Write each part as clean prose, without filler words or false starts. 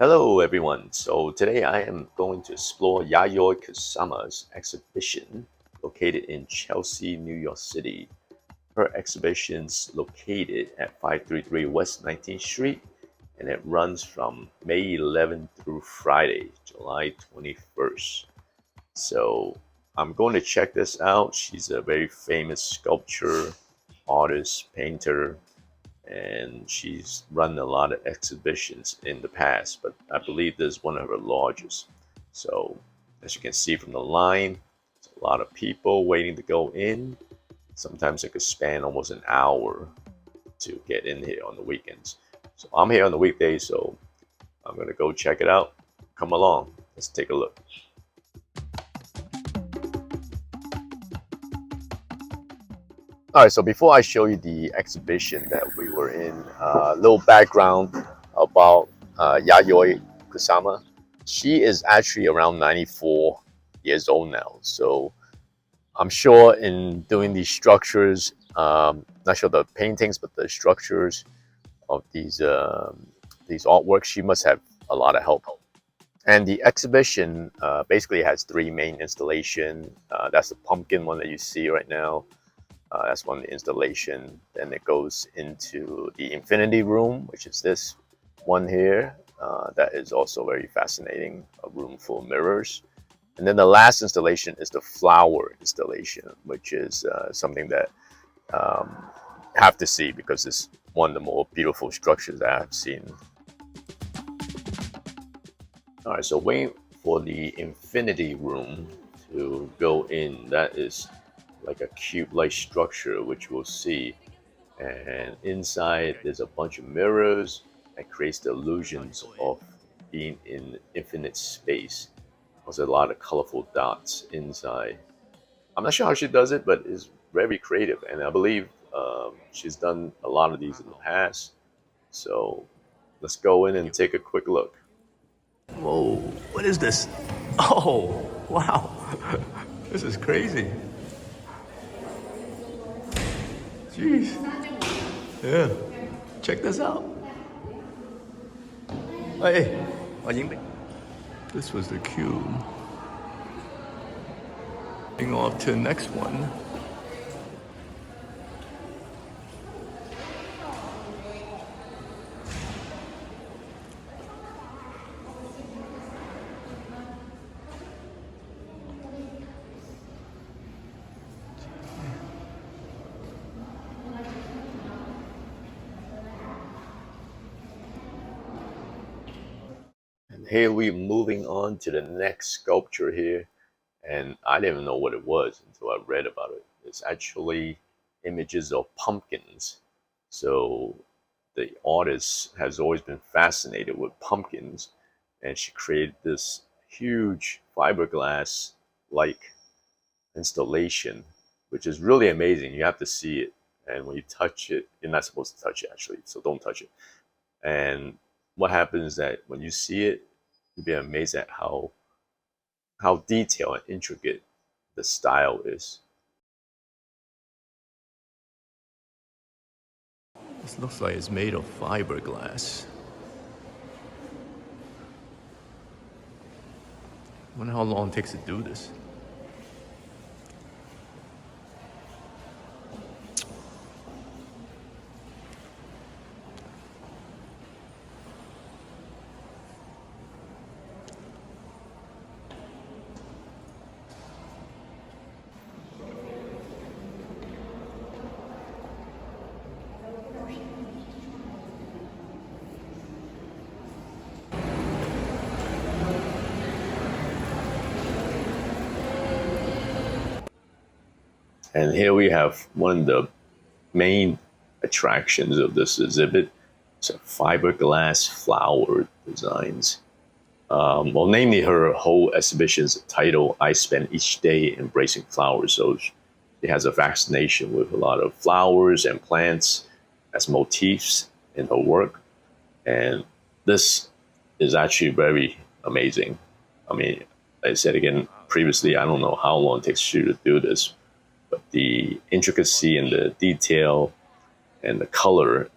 Hello everyone. So today I am going to explore Yayoi Kasama's exhibition located in Chelsea, New York City. Her exhibition's located at 533 West 19th Street and it runs from May 11th through Friday, July 21st. So I'm going to check this out. She's a very famous sculptor, artist, painter, and she's run a lot of exhibitions in the past, but I believe this is one of her largest. So, as you can see from the line, there's a lot of people waiting to go in. Sometimes it could span almost an hour to get in here on the weekends. So, I'm here on the weekdays, so I'm going to go check it out. Come along, let's take a look. All right, so before I show you the exhibition that we were in, a little background about Yayoi Kusama. She is actually around 94 years old now. So I'm sure in doing these structures, not sure the paintings, but the structures of these artworks, she must have a lot of help. And the exhibition basically has three main installations. That's the pumpkin one that you see right now. That's one installation. Then it goes into the infinity room, which is this one here. That is also very fascinating, a room full of mirrors. And then the last installation is the flower installation, which is something that I have to see because it's one of the more beautiful structures that I've seen. All right, so waiting for the infinity room to go in. That is like a cube-like structure, which we'll see. And inside, there's a bunch of mirrors that creates the illusions of being in infinite space. There's a lot of colorful dots inside. I'm not sure how she does it, but it's very creative. And I believe she's done a lot of these in the past. So let's go in and take a quick look. Whoa, what is this? Oh, wow. This is crazy. Jeez. Yeah. Check this out. Hey. This was the cube. Going off to the next one. And here we're moving on to the next sculpture here. And I didn't even know what it was until I read about it. It's actually images of pumpkins. So the artist has always been fascinated with pumpkins, and she created this huge fiberglass like installation, which is really amazing. You have to see it, and when you touch it, you're not supposed to touch it actually, so don't touch it. And what happens is that when you see it, you'll be amazed at how detailed and intricate the style is. This looks like it's made of fiberglass. I wonder how long it takes to do this. And here we have one of the main attractions of this exhibit. It's a fiberglass flower designs. Well, namely, her whole exhibition's title, I Spend Each Day Embracing Flowers. So she has a fascination with a lot of flowers and plants as motifs in her work. And this is actually very amazing. I mean, like I said again previously, I don't know how long it takes you to do this, but the intricacy and the detail and the color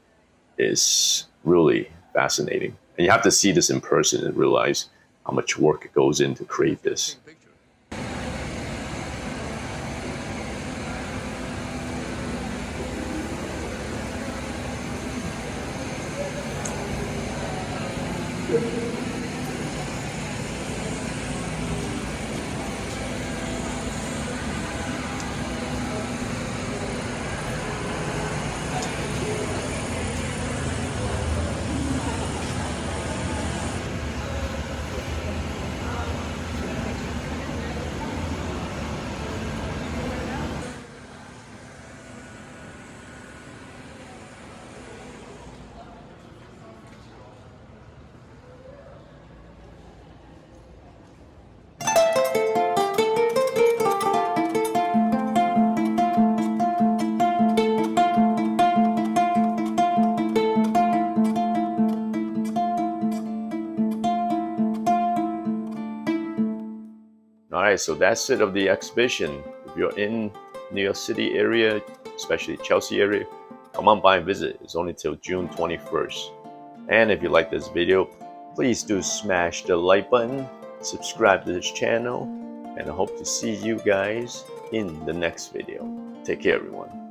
is really fascinating. And you have to see this in person and realize how much work goes in to create this. All right, so that's it of the exhibition. If you're in New York City area, especially Chelsea area, come on by and visit. It's only till June 21st. And if you like this video, please do smash the like button, subscribe to this channel, and I hope to see you guys in the next video. Take care, everyone.